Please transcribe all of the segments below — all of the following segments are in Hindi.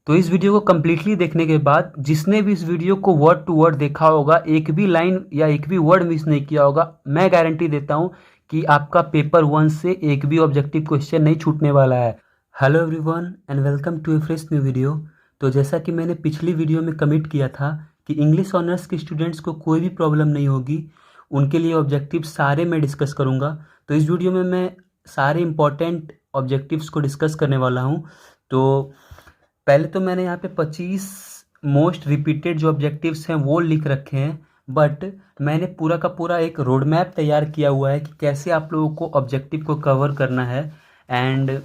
तो इस वीडियो को कम्प्लीटली देखने के बाद जिसने भी इस वीडियो को वर्ड टू वर्ड देखा होगा, एक भी लाइन या एक भी वर्ड मिस नहीं किया होगा, मैं गारंटी देता हूँ कि आपका पेपर 1 से एक भी ऑब्जेक्टिव क्वेश्चन नहीं छूटने वाला है। Hello everyone and welcome to a fresh new video. तो जैसा कि मैंने पिछली वीडियो में कमिट किया था कि इंग्लिश ऑनर्स के स्टूडेंट्स को कोई भी प्रॉब्लम नहीं होगी, उनके लिए ऑब्जेक्टिव सारे मैं डिस्कस करूँगा। तो इस वीडियो में मैं सारे इंपॉर्टेंट ऑब्जेक्टिव्स को डिस्कस करने वाला हूँ। तो पहले तो मैंने यहाँ पे 25 मोस्ट रिपीटेड जो ऑब्जेक्टिव्स हैं वो लिख रखे हैं, बट मैंने पूरा का पूरा एक रोड मैप तैयार किया हुआ है कि कैसे आप लोगों को ऑब्जेक्टिव को कवर करना है। एंड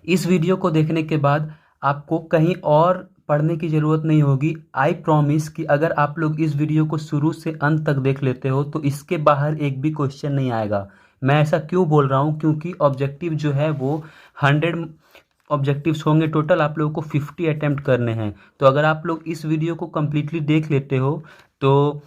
इस वीडियो को देखने के बाद आपको कहीं और पढ़ने की ज़रूरत नहीं होगी। आई प्रॉमिस कि अगर आप लोग इस वीडियो को शुरू से अंत तक देख लेते हो तो इसके बाहर एक भी क्वेश्चन नहीं आएगा। मैं ऐसा क्यों बोल रहा हूँ, क्योंकि ऑब्जेक्टिव जो है वो 100 ऑब्जेक्टिव्स होंगे। टोटल आप लोगों को 50 अटेम्प्ट करने हैं। तो अगर आप लोग इस वीडियो को कम्प्लीटली देख लेते हो तो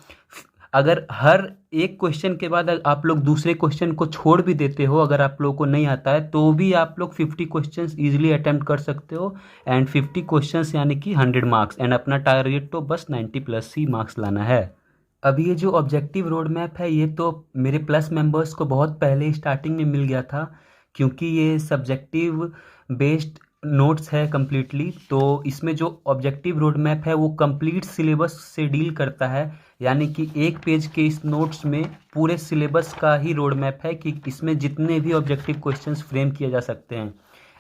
अगर हर एक क्वेश्चन के बाद आप लोग दूसरे क्वेश्चन को छोड़ भी देते हो, अगर आप लोगों को नहीं आता है तो भी आप लोग 50 क्वेश्चंस इजीली अटेम्प्ट कर सकते हो। एंड 50 क्वेश्चंस यानी कि 100 मार्क्स, एंड अपना टारगेट तो बस 90+ ही मार्क्स लाना है। अब ये जो ऑब्जेक्टिव रोड मैप है ये तो मेरे प्लस मेंबर्स को बहुत पहले स्टार्टिंग में मिल गया था, क्योंकि ये सब्जेक्टिव बेस्ड नोट्स है कम्प्लीटली। तो इसमें जो ऑब्जेक्टिव रोड मैप है वो कंप्लीट सिलेबस से डील करता है, यानी कि एक पेज के इस नोट्स में पूरे सिलेबस का ही रोड मैप है कि इसमें जितने भी ऑब्जेक्टिव क्वेश्चंस फ्रेम किए जा सकते हैं।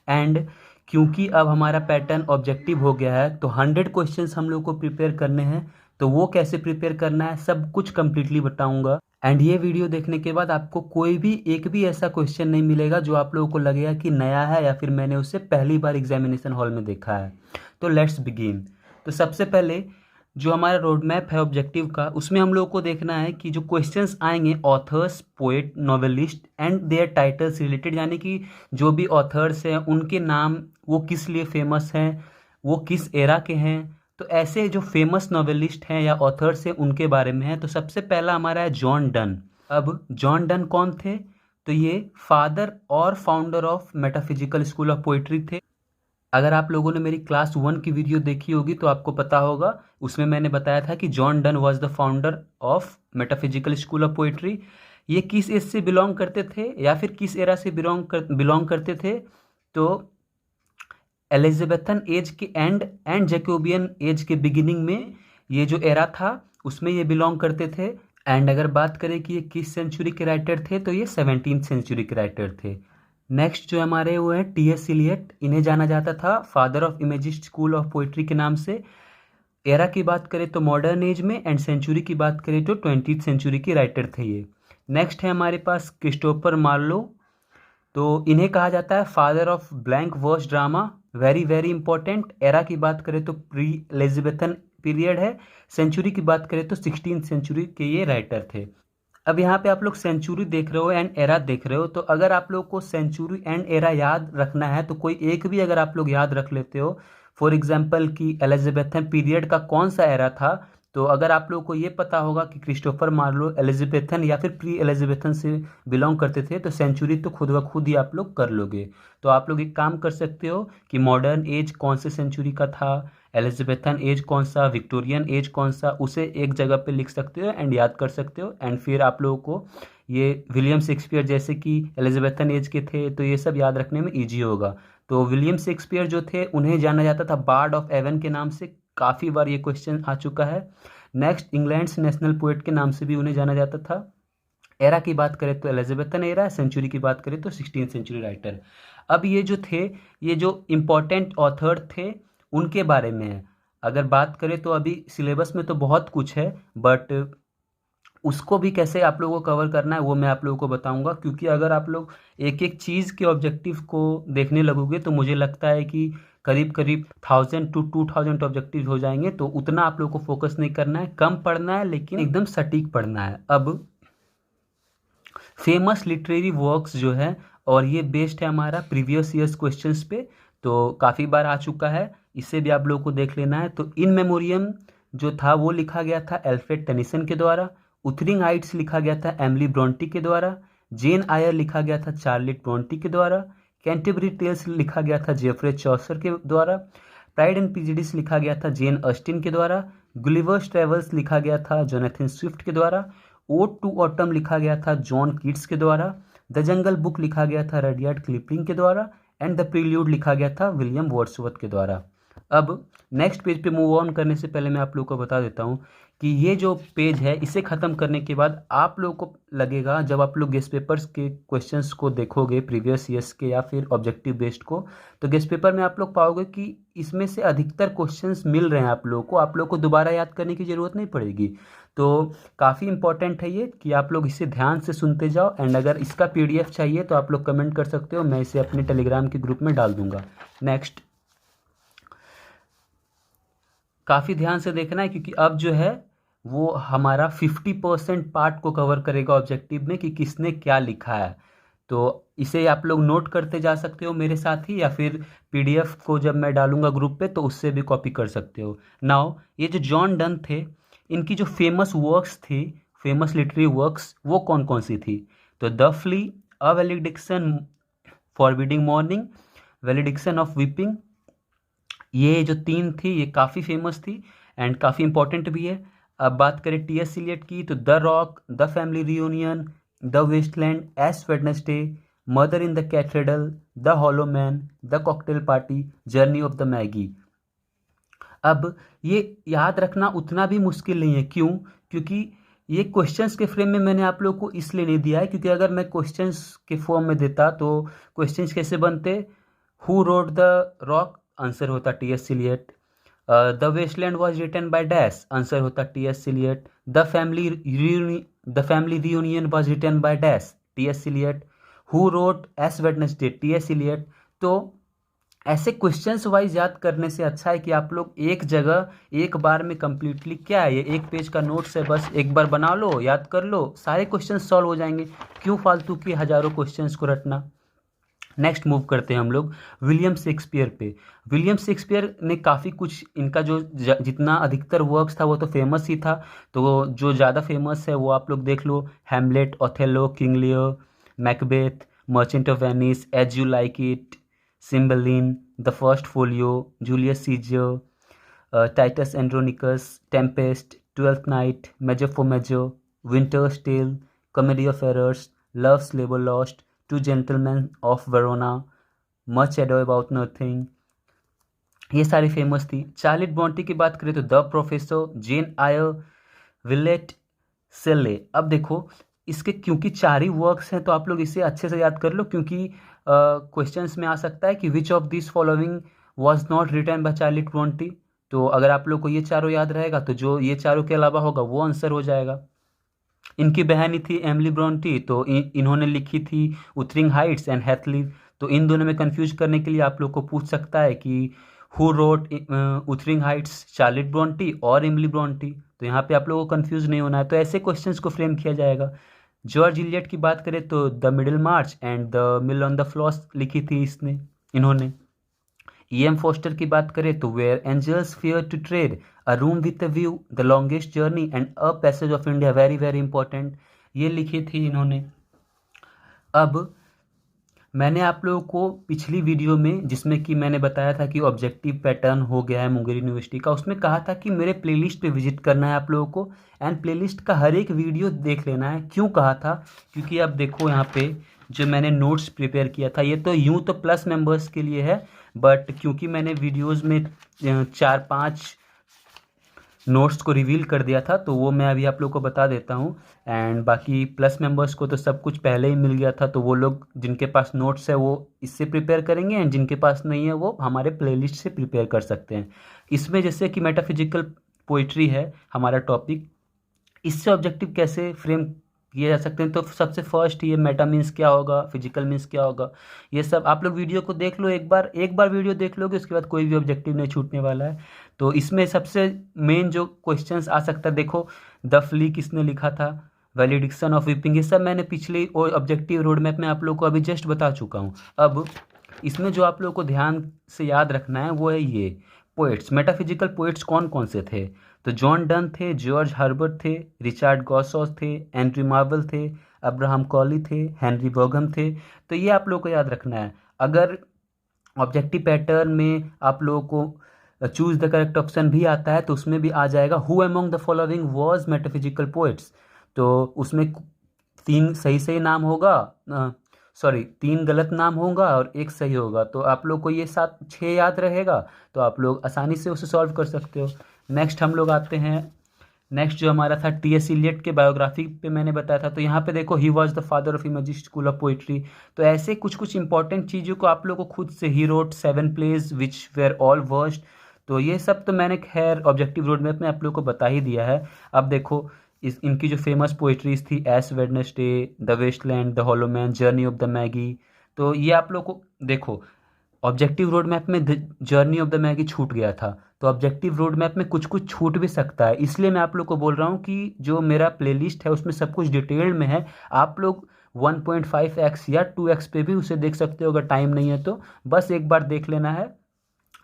एंड क्योंकि अब हमारा पैटर्न ऑब्जेक्टिव हो गया है तो 100 क्वेश्चंस हम लोग को प्रिपेयर करने हैं। तो वो कैसे प्रिपेयर करना है सब कुछ कम्प्लीटली बताऊंगा। एंड ये वीडियो देखने के बाद आपको कोई भी एक भी ऐसा क्वेश्चन नहीं मिलेगा जो आप लोगों को लगेगा कि नया है या फिर मैंने उसे पहली बार एग्जामिनेशन हॉल में देखा है। तो लेट्स बिगिन। तो सबसे पहले जो हमारा रोड मैप है ऑब्जेक्टिव का, उसमें हम लोगों को देखना है कि जो क्वेश्चंस आएंगे authors, poet, novelist and their titles related, यानी कि जो भी ऑथर्स हैं उनके नाम, वो किस लिए फेमस हैं, वो किस एरा के हैं। तो ऐसे जो फेमस नॉवेलिस्ट हैं या ऑथर्स हैं उनके बारे में है। तो सबसे पहला हमारा है जॉन डन। अब जॉन डन कौन थे? तो ये फादर और founder of metaphysical school of poetry थे। अगर आप लोगों ने मेरी क्लास 1 की वीडियो देखी होगी तो आपको पता होगा, उसमें मैंने बताया था कि John Donne was the founder of metaphysical school of poetry. ये किस एज से बिलोंग करते थे या फिर किस एरा से बिलोंग करते थे? तो एलिजाबेथन एज के एंड जैकोबियन एज के बिगिनिंग में ये जो एरा था उसमें ये बिलोंग करते थे। एंड अगर बात करें कि ये किस सेंचुरी के राइटर थे तो ये 17th सेंचुरी के राइटर थे। नेक्स्ट जो हमारे वो है टी.एस. इलियट। इन्हें जाना जाता था father of imagist school of poetry के नाम से। एरा की बात करें तो मॉडर्न एज में, एंड सेंचुरी की बात करें तो 20th सेंचुरी के राइटर थे ये। नेक्स्ट है हमारे पास क्रिस्टोफर मार्लो। तो इन्हें कहा जाता है father of blank verse drama, very very important. Era की बात करें तो प्री एलिजाबेथन पीरियड है। सेंचुरी की बात करें तो 16th सेंचुरी के ये राइटर थे। अब यहाँ पे आप लोग सेंचुरी देख रहे हो एंड एरा देख रहे हो, तो अगर आप लोग को सेंचुरी एंड एरा याद रखना है तो कोई एक भी अगर आप लोग याद रख लेते हो, फॉर एग्जाम्पल कि एलिजाबेथन पीरियड का कौन सा एरा था, तो अगर आप लोग को ये पता होगा कि क्रिस्टोफर मार्लो एलिजाबेथन या फिर प्री एलिजाबेथन से बिलोंग करते थे तो सेंचुरी तो खुद ब खुद ही आप लोग कर लोगे। तो आप लोग एक काम कर सकते हो कि मॉडर्न एज कौन से सेंचुरी का था, एलिजाबेथन एज कौन सा, विक्टोरियन एज कौन सा, उसे एक जगह पे लिख सकते हो एंड याद कर सकते हो। एंड फिर आप लोगों को ये विलियम शेक्सपियर जैसे कि एलिजाबेथन एज के थे तो ये सब याद रखने में ईजी होगा। तो विलियम शेक्सपियर जो थे उन्हें जाना जाता था बार्ड ऑफ एवन के नाम से, काफ़ी बार ये क्वेश्चन आ चुका है। नेक्स्ट इंग्लैंड नेशनल पोएट के नाम से भी उन्हें जाना जाता था। एरा की बात करें तो एलिजाबेथन एरा, सेंचुरी की बात करें तो 16th सेंचुरी राइटर। अब ये जो थे, ये जो इम्पोर्टेंट ऑथर थे उनके बारे में है। अगर बात करें तो अभी सिलेबस में तो बहुत कुछ है, बट उसको भी कैसे आप लोगों को कवर करना है वो मैं आप लोगों को बताऊंगा। क्योंकि अगर आप लोग एक एक चीज़ के ऑब्जेक्टिव को देखने लगोगे तो मुझे लगता है कि करीब करीब 1000 to 2000 ऑब्जेक्टिव हो जाएंगे। तो उतना आप लोगों को फोकस नहीं करना है, कम पढ़ना है लेकिन एकदम सटीक पढ़ना है। अब फेमस लिटरेरी वर्क्स जो है, और ये बेस्ड है हमारा प्रीवियस ईयर्स क्वेश्चंस पे, तो काफ़ी बार आ चुका है, इसे भी आप लोगों को देख लेना है। तो इन मेमोरियम जो था वो लिखा गया था एल्फ्रेड टेनिसन के द्वारा। उथरिंग हाइट्स लिखा गया था एमिली ब्रोंटी के द्वारा। जेन आयर लिखा गया था चार्लेट ब्रोंटी के द्वारा। कैंटरबरी टेल्स लिखा गया था जेफरे चौसर के द्वारा। प्राइड एंड प्रेजुडिस लिखा गया था जेन ऑस्टिन के द्वारा। गुलिवर्स ट्रेवल्स लिखा गया था जोनाथन स्विफ्ट के द्वारा। ओड टू ऑटम लिखा गया था जॉन कीट्स के द्वारा। द जंगल बुक लिखा गया था रडियार्ड किपलिंग के द्वारा। एंड द प्रील्यूड लिखा गया था विलियम वर्ड्सवर्थ के द्वारा। अब नेक्स्ट पेज पे मूव ऑन करने से पहले मैं आप लोगों को बता देता हूँ कि ये जो पेज है इसे ख़त्म करने के बाद आप लोगों को लगेगा, जब आप लोग गेस्ट पेपर्स के क्वेश्चंस को देखोगे प्रीवियस ईयर्स के या फिर ऑब्जेक्टिव बेस्ड को, तो गेस्ट पेपर में आप लोग पाओगे कि इसमें से अधिकतर क्वेश्चंस मिल रहे हैं आप लोगों को। आप लोग को दोबारा याद करने की ज़रूरत नहीं पड़ेगी। तो काफ़ी इंपॉर्टेंट है ये कि आप लोग इसे ध्यान से सुनते जाओ। एंड अगर इसका PDF चाहिए तो आप लोग कमेंट कर सकते हो, मैं इसे अपने टेलीग्राम के ग्रुप में डाल दूंगा। नेक्स्ट, काफ़ी ध्यान से देखना है क्योंकि अब जो है वो हमारा 50% पार्ट को कवर करेगा ऑब्जेक्टिव में कि किसने क्या लिखा है। तो इसे आप लोग नोट करते जा सकते हो मेरे साथ ही, या फिर PDF को जब मैं डालूंगा ग्रुप पे तो उससे भी कॉपी कर सकते हो। नाउ ये जो जॉन डन थे, इनकी जो फेमस वर्क्स थी, फेमस लिटरेरी वर्क्स, वो कौन कौन सी थी? तो the flea, a valediction, forbidding mourning, valediction of weeping, ये जो 3 थी ये काफ़ी फेमस थी एंड काफ़ी इंपॉर्टेंट भी है। अब बात करें T.S. एलियट की, तो the rock, the family reunion, the waste land, ash Wednesday, murder in the cathedral, the hollow man, the cocktail party, journey of the Magi. अब ये याद रखना उतना भी मुश्किल नहीं है। क्यों? क्योंकि ये क्वेश्चंस के फ्रेम में मैंने आप लोगों को इसलिए नहीं दिया है क्योंकि अगर मैं क्वेश्चंस के फॉर्म में देता तो क्वेश्चंस कैसे बनते? Who wrote the rock, answer होता T.S. Eliot. The waste land was written by dash, answer होता T.S. Eliot. The family reunion was written by dash, T.S. Eliot. Who wrote ash Wednesday, T.S. Eliot. तो ऐसे क्वेश्चंस वाइज याद करने से अच्छा है कि आप लोग एक जगह एक बार में कंप्लीटली, क्या है ये एक पेज का नोट्स है, बस एक बार बना लो, याद कर लो, सारे क्वेश्चंस सॉल्व हो जाएंगे। क्यों फालतू की हजारों क्वेश्चंस को रटना। नेक्स्ट मूव करते हैं हम लोग विलियम शेक्सपियर पे। विलियम शेक्सपियर ने काफ़ी कुछ, इनका जो जितना अधिकतर वर्क्स था वो तो फेमस ही था, तो जो ज़्यादा फेमस है वो आप लोग देख लो। Hamlet, Othello, King Lear, Macbeth, Merchant of Venice, As You Like It, Cymbeline, the First Folio, Julius Caesar, Titus Andronicus, Tempest, Twelfth Night, Measure for Measure, Winter's Tale, Comedy of Errors, Love's Labour's Lost, Two Gentleman of Verona, Much Ado About Nothing, ये सारी फेमस थी। चार्लेट ब्रॉन्टी की बात करें तो द प्रोफेसर, जेन आयर, विलेट, सेले। अब देखो इसके क्योंकि 4 ही वर्क्स हैं तो आप लोग इसे अच्छे से याद कर लो क्योंकि क्वेश्चंस में आ सकता है कि which of this following was not written by Charlotte Bronte. तो अगर आप लोग को ये चारों याद रहेगा तो जो ये चारों के अलावा होगा वो आंसर हो जाएगा। इनकी बहन ही थी एमिली ब्रॉन्टी, तो इन्होंने लिखी थी उथरिंग हाइट्स एंड हैथलिव। तो इन दोनों में कंफ्यूज करने के लिए आप लोग को पूछ सकता है कि who wrote Wuthering Heights, Charlotte Bronte और एमिली ब्रॉन्टी। तो यहाँ पे आप लोगों को कंफ्यूज नहीं होना है, तो ऐसे क्वेश्चंस को फ्रेम किया जाएगा। जॉर्ज इलियट की बात करें तो the middlemarch and the mill on the floss लिखी थी इन्होंने। E.M. फोस्टर की बात करें तो where angels fear to tread, a room with a view, the longest journey and a passage of India, very very important, ये लिखी थी इन्होंने। अब मैंने आप लोगों को पिछली वीडियो में, जिसमें कि मैंने बताया था कि ऑब्जेक्टिव पैटर्न हो गया है मुंगेर यूनिवर्सिटी का, उसमें कहा था कि मेरे प्लेलिस्ट पे विजिट करना है आप लोगों को एंड प्लेलिस्ट का हर एक वीडियो देख लेना है। क्यों कहा था? क्योंकि अब देखो यहाँ पे जो मैंने नोट्स प्रिपेयर किया था, ये तो यूँ तो प्लस मेंबर्स के लिए है, बट क्योंकि मैंने वीडियोज़ में 4-5 नोट्स को रिवील कर दिया था तो वो मैं अभी आप लोग को बता देता हूँ। एंड बाकी प्लस मेंबर्स को तो सब कुछ पहले ही मिल गया था, तो वो लोग जिनके पास नोट्स है वो इससे प्रिपेयर करेंगे एंड जिनके पास नहीं है वो हमारे प्लेलिस्ट से प्रिपेयर कर सकते हैं। इसमें जैसे कि मेटाफिजिकल पोइट्री है हमारा टॉपिक, इससे ऑब्जेक्टिव कैसे फ्रेम किए जा सकते हैं। तो सबसे फर्स्ट ये मेटा मीन्स क्या होगा, फिजिकल मीन्स क्या होगा, ये सब आप लोग वीडियो को देख लो, एक बार वीडियो देख लोगे उसके बाद कोई भी ऑब्जेक्टिव नहीं छूटने वाला है। तो इसमें सबसे मेन जो क्वेश्चंस आ सकता है, देखो द फ्ली किसने लिखा था, वैलिडिक्शन ऑफ वीपिंग, ये सब मैंने पिछले और ऑब्जेक्टिव रोड मैप में आप लोग को अभी जस्ट बता चुका हूँ। अब इसमें जो आप लोग को ध्यान से याद रखना है वो है ये पोइट्स, मेटाफिजिकल पोइट्स कौन कौन से थे। तो जॉन डन थे, जॉर्ज हर्बर्ट थे, रिचर्ड गॉसॉस थे, एंड्री मार्वल थे, अब्राहम कॉली थे, हेनरी बर्गम थे। तो ये आप लोगों को याद रखना है। अगर ऑब्जेक्टिव पैटर्न में आप लोगों को चूज द करेक्ट ऑप्शन भी आता है, तो उसमें भी आ जाएगा who among the following was metaphysical poets. तो उसमें 3 सही सही नाम होगा, सॉरी 3 गलत नाम होगा और 1 सही होगा। तो आप लोग को ये 7 6 याद रहेगा, तो आप लोग आसानी से उसे सॉल्व कर सकते हो। नेक्स्ट हम लोग आते हैं, नेक्स्ट जो हमारा था टी.एस. इलियट के बायोग्राफी पे मैंने बताया था। तो यहाँ पे देखो he was the father of imagist school of poetry. तो ऐसे कुछ कुछ इंपॉर्टेंट चीज़ों को आप लोग को खुद से, ही wrote 7 plays which were all worst. तो ये सब तो मैंने खैर ऑब्जेक्टिव रोड मैप में आप लोग को बता ही दिया है। अब देखो इस इनकी जो फेमस पोइट्रीज थी, ash Wednesday, the waste land, the hollow man, journey of the Magi. तो ये आप लोग को देखो ऑब्जेक्टिव रोड मैप में जर्नी ऑफ द मैगी छूट गया था, तो ऑब्जेक्टिव रोड मैप में कुछ कुछ छूट भी सकता है। इसलिए मैं आप लोग को बोल रहा हूँ कि जो मेरा प्लेलिस्ट है उसमें सब कुछ डिटेल्ड में है। आप लोग 1.5x या 2x पे भी उसे देख सकते हो, अगर टाइम नहीं है तो बस एक बार देख लेना है।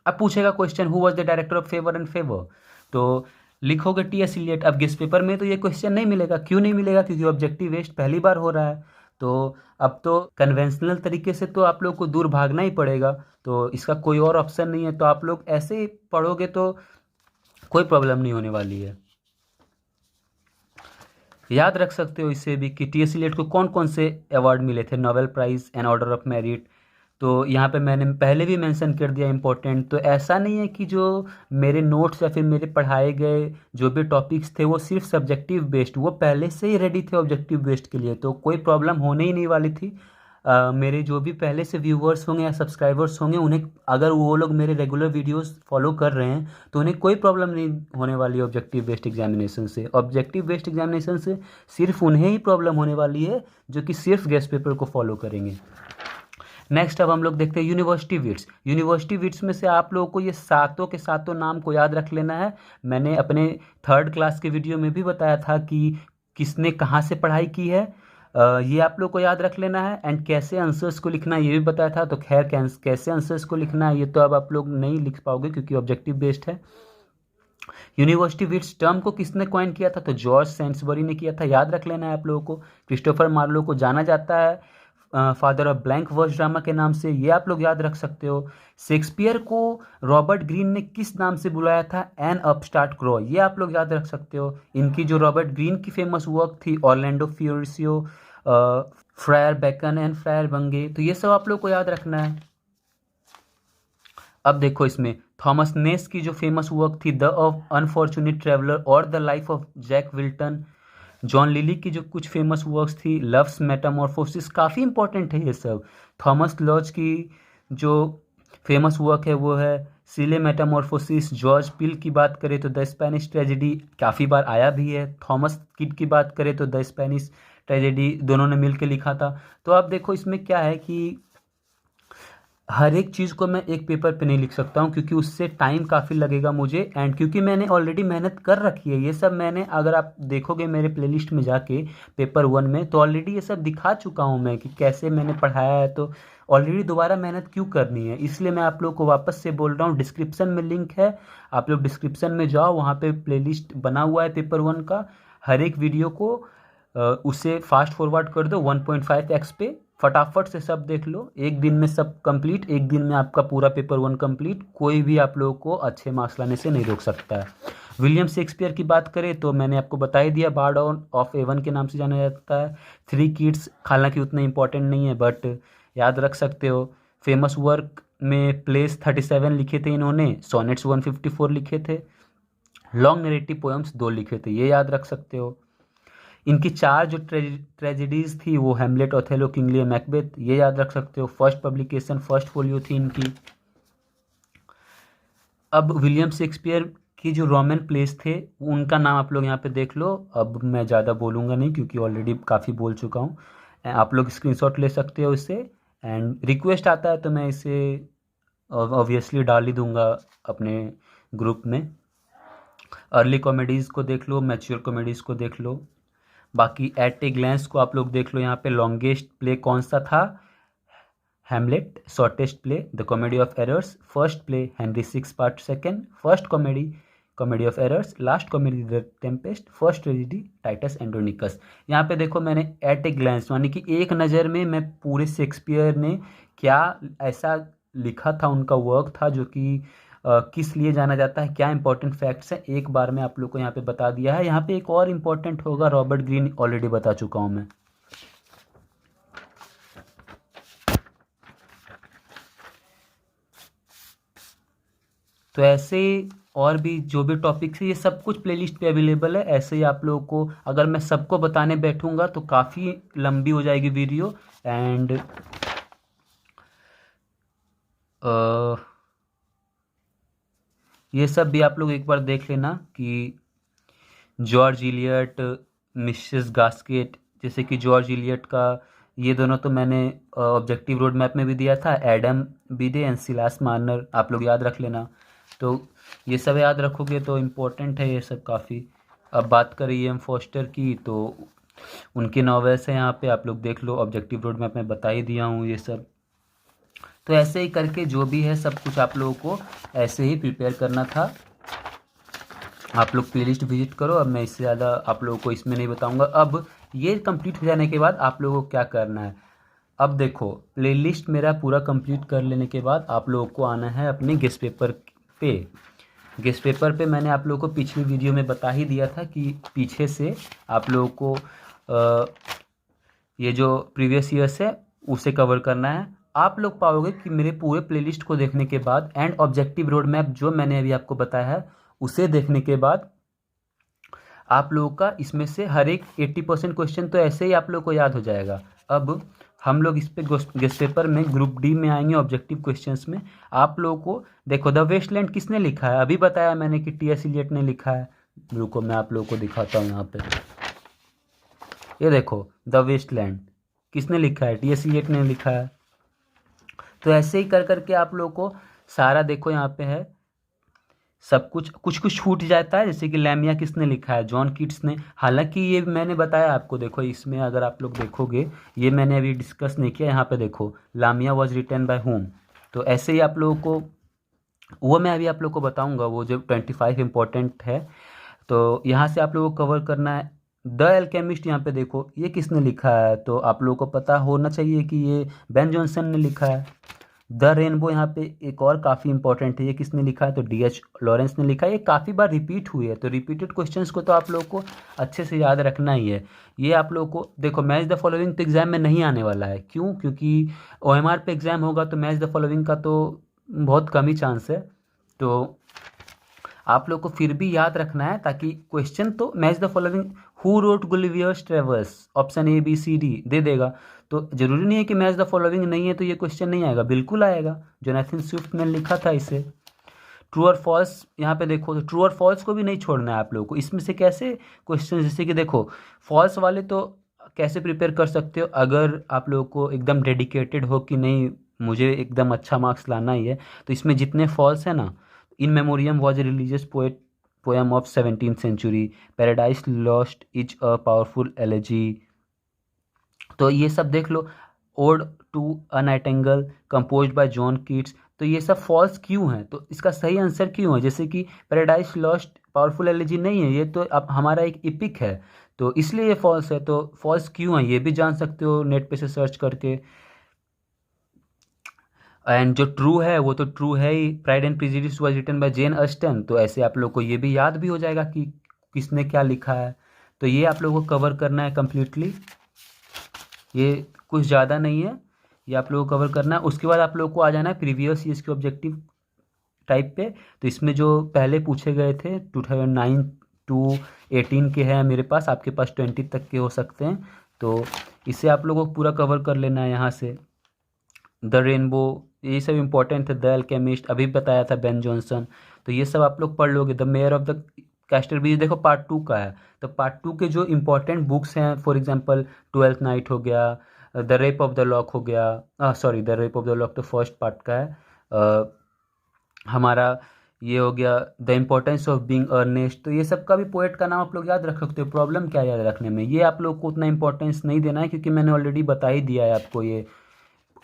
अब पूछेगा question who was the director of favour and favour, तो लिखोगे टी.एस. इलियट। अब गेस्ट पेपर में तो ये क्वेश्चन नहीं मिलेगा। क्यों नहीं मिलेगा? क्योंकि ऑब्जेक्टिव वेस्ट पहली बार हो रहा है। तो अब तो कन्वेंशनल तरीके से तो आप लोग को दूर भागना ही पड़ेगा, तो इसका कोई और ऑप्शन नहीं है। तो आप लोग ऐसे ही पढ़ोगे तो कोई प्रॉब्लम नहीं होने वाली है। याद रख सकते हो इससे भी कि टी.एस. इलियट को कौन कौन से अवार्ड मिले थे, Nobel prize and order of merit. तो यहाँ पे मैंने पहले भी मेंशन कर दिया इम्पोर्टेंट। तो ऐसा नहीं है कि जो मेरे नोट्स या फिर मेरे पढ़ाए गए जो भी टॉपिक्स थे वो सिर्फ सब्जेक्टिव बेस्ड, वो पहले से ही रेडी थे ऑब्जेक्टिव बेस्ड के लिए, तो कोई प्रॉब्लम होने ही नहीं वाली थी। मेरे जो भी पहले से व्यूवर्स होंगे या सब्सक्राइबर्स होंगे, उन्हें अगर वो लोग मेरे रेगुलर वीडियोस फॉलो कर रहे हैं तो उन्हें कोई प्रॉब्लम नहीं होने वाली है ऑब्जेक्टिव बेस्ड एग्जामिनेशन से। ऑब्जेक्टिव बेस्ड एग्जामिनेशन से सिर्फ उन्हें ही प्रॉब्लम होने वाली है जो कि सिर्फ गेस्ट पेपर को फॉलो करेंगे। नेक्स्ट अब हम लोग देखते हैं यूनिवर्सिटी विट्स। यूनिवर्सिटी विट्स में से आप लोगों को ये सातों के सातों नाम को याद रख लेना है। मैंने अपने 3rd क्लास के वीडियो में भी बताया था कि किसने कहाँ से पढ़ाई की है, ये आप लोग को याद रख लेना है। एंड कैसे आंसर्स को लिखना है ये भी बताया था। तो खैर कैसे आंसर्स को लिखना है ये तो अब आप लोग नहीं लिख पाओगे क्योंकि ऑब्जेक्टिव बेस्ड है। यूनिवर्सिटी विट्स टर्म को किसने कॉइन किया था? तो जॉर्ज सेंसबरी ने किया था, याद रख लेना है आप लोगों को। क्रिस्टोफर मार्लो को जाना जाता है father of blank verse drama के नाम से, ये आप लोग याद रख सकते हो। शेक्सपियर को रॉबर्ट ग्रीन ने किस नाम से बुलाया था? एन अपस्टार्ट क्रो, ये आप लोग याद रख सकते हो। इनकी जो रॉबर्ट ग्रीन की फेमस वर्क थी Orlando Furioso, Friar Bacon and Friar Bungay, तो ये सब आप लोग को याद रखना है। अब देखो इसमें थॉमस नेस की जो फेमस वर्क थी द अनफॉर्चुनेट ट्रेवलर और the life of Jack Wilton. John Lyly की जो कुछ फेमस वर्क्स थी लव्स मेटामॉर्फोसिस, काफ़ी इंपॉर्टेंट है ये सब। थॉमस लॉज की जो फेमस वर्क है वो है सिले मेटामॉर्फोसिस। जॉर्ज पिल की बात करें तो द स्पेनिश ट्रेजेडी, काफ़ी बार आया भी है। थॉमस किड की बात करें तो द स्पेनिश ट्रेजेडी, दोनों ने मिल के लिखा था। तो अब देखो इसमें क्या है कि हर एक चीज़ को मैं एक पेपर पे नहीं लिख सकता हूँ क्योंकि उससे टाइम काफ़ी लगेगा मुझे। एंड क्योंकि मैंने ऑलरेडी मेहनत कर रखी है, ये सब मैंने, अगर आप देखोगे मेरे प्लेलिस्ट में जाके पेपर 1 में, तो ऑलरेडी ये सब दिखा चुका हूँ मैं कि कैसे मैंने पढ़ाया है। तो ऑलरेडी दोबारा मेहनत क्यों करनी है, इसलिए मैं आप लोग को वापस से बोल रहा हूँ। डिस्क्रिप्शन में लिंक है, आप लोग डिस्क्रिप्शन में जाओ, वहाँ पर प्ले बना हुआ है पेपर 1 का। हर एक वीडियो को उसे फास्ट फॉरवर्ड कर दो 1.5x पे, फटाफट से सब देख लो। एक दिन में सब कंप्लीट, एक दिन में आपका पूरा पेपर 1 कंप्लीट। कोई भी आप लोगों को अच्छे मार्क्स लाने से नहीं रोक सकता है। विलियम शेक्सपियर की बात करें तो मैंने आपको बता ही दिया, बार्ड ऑफ एवन के नाम से जाना जाता है। 3 किड्स हालांकि उतना इंपॉर्टेंट नहीं है बट याद रख सकते हो। फेमस वर्क में प्लेस 37 लिखे थे इन्होंने, सोनेट्स 154 लिखे थे, लॉन्ग नरेटिव पोएम्स 2 लिखे थे, ये याद रख सकते हो। इनकी 4 जो ट्रेजेडीज थी वो हेमलेट, ओथेलो, किंग लियर, मैकबेथ, ये याद रख सकते हो। फर्स्ट पब्लिकेशन, फर्स्ट फोलियो थी इनकी। अब विलियम शेक्सपियर की जो रोमन प्लेस थे उनका नाम आप लोग यहाँ पे देख लो। अब मैं ज़्यादा बोलूँगा नहीं क्योंकि ऑलरेडी काफ़ी बोल चुका हूँ। आप लोग स्क्रीनशॉट ले सकते हो इससे, एंड रिक्वेस्ट आता है तो मैं इसे ऑब्वियसली डाल ही दूँगा अपने ग्रुप में। अर्ली कॉमेडीज़ को देख लो, मैच्योर कॉमेडीज़ को देख लो। बाकी एट ए ग्लैंस को आप लोग देख लो। यहाँ पे लॉन्गेस्ट प्ले कौन सा था? Hamlet. Shortest play the comedy of errors. First play Henry 6 part second. First comedy of errors. Last comedy the tempest. First tragedy Titus Andronicus. यहाँ पे देखो मैंने एट ए ग्लैंस यानी कि एक नज़र में मैं पूरे शेक्सपियर ने क्या ऐसा लिखा था, उनका वर्क था जो कि किस लिए जाना जाता है, क्या इंपॉर्टेंट फैक्ट्स हैं, एक बार में आप लोग को यहाँ पे बता दिया है। यहाँ पे एक और इम्पॉर्टेंट होगा, रॉबर्ट ग्रीन ऑलरेडी बता चुका हूँ मैं। तो ऐसे और भी जो भी टॉपिक्स है ये सब कुछ प्लेलिस्ट पे अवेलेबल है। ऐसे ही आप लोगों को अगर मैं सबको बताने बैठूंगा तो काफ़ी लंबी हो जाएगी वीडियो। एंड ये सब भी आप लोग एक बार देख लेना कि जॉर्ज इलियट, मिसेस गास्केट, जैसे कि जॉर्ज इलियट का ये दोनों तो मैंने ऑब्जेक्टिव रोड मैप में भी दिया था, एडम बीडे एंड सिलास मार्नर, आप लोग याद रख लेना। तो ये सब याद रखोगे तो इम्पोर्टेंट है ये सब काफ़ी। अब बात करें एम फॉस्टर की, तो उनके नॉवेल्स हैं यहाँ पे, आप लोग देख लो, ऑब्जेक्टिव रोड मैप में बता ही दिया हूँ ये सब। तो ऐसे ही करके जो भी है सब कुछ आप लोगों को ऐसे ही प्रिपेयर करना था। आप लोग प्लेलिस्ट विजिट करो। अब मैं इससे ज़्यादा आप लोगों को इसमें नहीं बताऊंगा। अब ये कंप्लीट हो जाने के बाद आप लोगों को क्या करना है, अब देखो प्लेलिस्ट मेरा पूरा कंप्लीट कर लेने के बाद आप लोगों को आना है अपने गेस्ट पेपर पे। गेस्ट पेपर पे मैंने आप लोगों को पिछली वीडियो में बता ही दिया था कि पीछे से आप लोगों को ये जो प्रीवियस ईयर्स है उसे कवर करना है। आप लोग पाओगे कि मेरे पूरे प्लेलिस्ट को देखने के बाद एंड ऑब्जेक्टिव रोड मैप जो मैंने अभी आपको बताया है उसे देखने के बाद आप लोगों का इसमें से हर एक 80% क्वेश्चन तो ऐसे ही आप लोग को याद हो जाएगा। अब हम लोग इस पे गेस्ट पेपर में ग्रुप डी में आएंगे ऑब्जेक्टिव क्वेश्चंस में। आप लोगों को देखो द वेस्टलैंड किसने लिखा है, अभी बताया मैंने कि टी.एस. इलियट ने लिखा है। रुको मैं आप लोगों को दिखाता हूँ यहाँ पे, ये देखो द वेस्टलैंड किसने लिखा है, टी.एस. इलियट ने लिखा है। तो ऐसे ही कर करके आप लोगों को सारा देखो यहाँ पे है सब कुछ, कुछ कुछ छूट जाता है, जैसे कि लैमिया किसने लिखा है, जॉन कीट्स ने। हालांकि ये मैंने बताया आपको, देखो इसमें अगर आप लोग देखोगे ये मैंने अभी डिस्कस नहीं किया, यहाँ पे देखो लामिया वॉज रिटन बाय होम। तो ऐसे ही आप लोगों को वो मैं अभी आप लोग को बताऊंगा, वो जो 25 इंपॉर्टेंट है। तो यहाँ से आप लोगों को कवर करना है। द एल्केमिस्ट यहाँ पे देखो ये किसने लिखा है, तो आप लोगों को पता होना चाहिए कि ये बेन जॉनसन ने लिखा है। द रेनबो यहाँ पे एक और काफ़ी इंपॉर्टेंट है, ये किसने लिखा है, तो डी.एच. लॉरेंस ने लिखा है। ये काफ़ी बार रिपीट हुई है, तो रिपीटेड क्वेश्चंस को तो आप लोगों को अच्छे से याद रखना ही है। ये आप लोगों को देखो मैच द फॉलोइंग तो एग्जाम में नहीं आने वाला है, क्यों, क्योंकि OMR पे एग्जाम होगा तो मैच द फॉलोइंग का तो बहुत कम ही चांस है। तो आप लोग को फिर भी याद रखना है, ताकि क्वेश्चन तो match the following who wrote Gulliver's Travels option A B C D दे देगा। तो जरूरी नहीं है कि मैच द फॉलोइंग नहीं है तो ये क्वेश्चन नहीं आएगा, बिल्कुल आएगा। जोनाथन स्विफ्ट ने लिखा था इसे। ट्रू और फॉल्स यहाँ पे देखो, तो ट्रू और फॉल्स को भी नहीं छोड़ना है आप लोगों को। इसमें से कैसे क्वेश्चन, जैसे कि देखो फॉल्स वाले तो कैसे प्रिपेयर कर सकते हो, अगर आप लोगों को एकदम डेडिकेटेड हो कि नहीं मुझे एकदम अच्छा मार्क्स लाना ही है, तो इसमें जितने फॉल्स है ना, In Memoriam was a religious poet poem of 17th century, Paradise Lost is a powerful elegy, तो ये सब देख लो। Ode to a Nightingale composed by John Keats, तो ये सब फॉल्स क्यों हैं, तो इसका सही आंसर क्यों है, जैसे कि पैराडाइज लॉस्ट पावरफुल एलिजी नहीं है, ये तो अब हमारा एक इपिक है, तो इसलिए ये फॉल्स है। तो फॉल्स क्यों है ये भी जान सकते हो नेट पे से सर्च करके। एंड जो ट्रू है वो तो ट्रू है ही, Pride and Prejudice was written by Jane Austen, तो ऐसे आप लोग को ये भी याद भी हो जाएगा कि किसने क्या लिखा है। तो ये आप लोगों को कवर करना है कम्प्लीटली, ये कुछ ज़्यादा नहीं है, ये आप लोगों को कवर करना है। उसके बाद आप लोगों को आ जाना है प्रीवियस ईयर्स के ऑब्जेक्टिव टाइप पे। तो इसमें जो पहले पूछे गए थे 2009 to 18 के हैं मेरे पास, आपके पास 20 तक के हो सकते हैं, तो इसे आप लोगों को पूरा कवर कर लेना है यहाँ से। द रेनबो ये सब इंपॉर्टेंट है, द एल्केमिस्ट अभी बताया था, बेन जॉनसन, तो ये सब आप लोग पढ़ लोगे। The Mayor of the Casterbridge देखो पार्ट 2 का है, तो पार्ट 2 के जो इंपॉर्टेंट बुक्स हैं, फॉर एग्जांपल ट्वेल्थ नाइट हो गया, the rape of the lock हो गया, sorry the rape of the lock तो फर्स्ट पार्ट का है, हमारा ये हो गया the importance of being earnest, तो ये सब का भी पोएट का नाम आप लोग याद रख सकते हो। प्रॉब्लम क्या है याद रखने में, ये आप लोग को उतना इंपॉर्टेंस नहीं देना है, क्योंकि मैंने ऑलरेडी बता ही दिया है आपको ये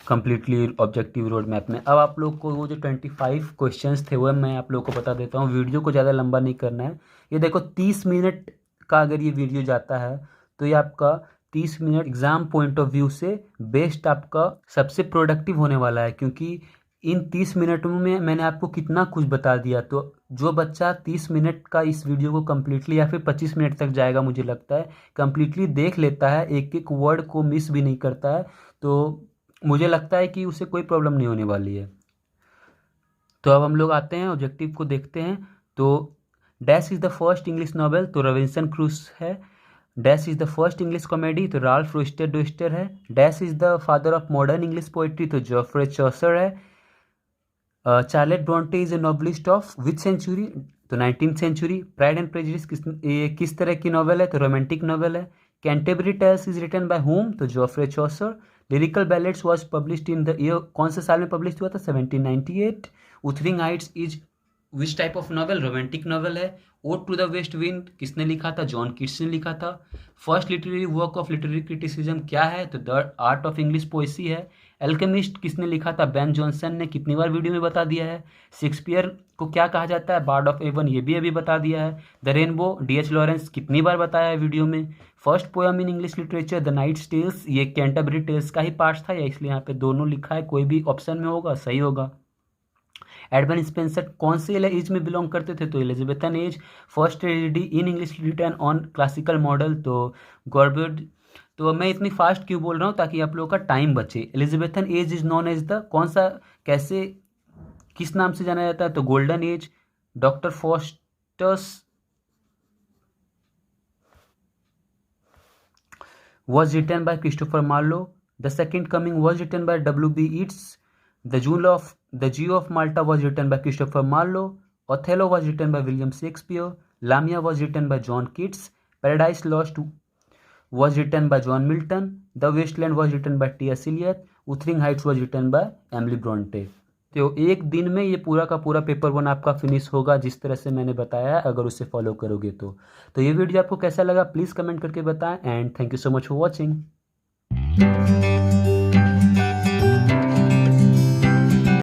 कम्प्लीटली ऑब्जेक्टिव रोड मैप में। अब आप लोग को वो जो 25 क्वेश्चंस थे वो मैं आप लोग को बता देता हूँ, वीडियो को ज़्यादा लंबा नहीं करना है। ये देखो 30 मिनट का अगर ये वीडियो जाता है तो ये आपका 30 minute exam point of view से बेस्ट आपका सबसे प्रोडक्टिव होने वाला है, क्योंकि इन 30 मिनट में मैंने आपको कितना कुछ बता दिया। तो जो बच्चा 30 मिनट का इस वीडियो को कम्प्लीटली या फिर 25 मिनट तक जाएगा, मुझे लगता है कम्प्लीटली देख लेता है, एक एक वर्ड को मिस भी नहीं करता है, तो मुझे लगता है कि उसे कोई प्रॉब्लम नहीं होने वाली है। तो अब हम लोग आते हैं ऑब्जेक्टिव को देखते हैं। तो dash is the first English novel, तो रॉबिन्सन क्रूसो है। Dash is the first English comedy, तो राल्फ रोस्टर डोस्टर है। Dash is the father of modern English poetry, तो जोफ्रे चौसर है। Charlotte Bronte is a novelist of which century, तो 19th century. Pride and prejudice किस तरह की नॉवेल है, तो रोमांटिक नॉवेल है। Canterbury Tales is written by home, तो Geoffrey Chaucer. Lyrical Ballads was published in the year, कौन से साल में पब्लिश हुआ था, 1798। Wuthering Heights is which type of novel, romantic novel है। Ode to the West Wind किसने लिखा था, जॉन कीट्स ने लिखा था। First literary work of literary criticism क्या है, तो the Art of English Poesy है। एल्केमिस्ट किसने लिखा था, बेन जॉनसन ने, कितनी बार वीडियो में बता दिया है। शेक्सपियर को क्या कहा जाता है, बार्ड ऑफ एवन, ये भी अभी बता दिया है। The rainbow, D.H.. लॉरेंस, कितनी बार बताया है वीडियो में। First poem in English literature, the knight's tales, ये कैंटरबरी टेल्स का ही पार्ट था, या इसलिए यहाँ पे दोनों लिखा है, कोई भी ऑप्शन में होगा सही होगा। एडमंड स्पेंसर कौन से एज में बिलोंग करते थे, तो Elizabethan age. First tragedy in English written on classical model, तो गॉर्बर्ड। तो मैं इतनी फास्ट क्यों बोल रहा हूँ, ताकि आप लोगों का टाइम बचे। Elizabethan age is known age the, कौन सा, कैसे, किस नाम से जाना जाता है, तो golden age. Doctor Faustus was written by Christopher Marlowe. The Second Coming was written by W.B. Yeats. The Jew of Malta was written by Christopher Marlowe. Othello was written by William Shakespeare. Lamia was written by John Keats. Paradise Lost was written by John Milton. The Wasteland was written by T.S. Eliot. Wuthering Heights was written by Emily Bronte. तो एक दिन में ये पूरा का पूरा पेपर 1 आपका फिनिश होगा, जिस तरह से मैंने बताया है, अगर उसे फॉलो करोगे तो ये वीडियो आपको कैसा लगा प्लीज़ कमेंट करके बताएं, and thank you so much for watching.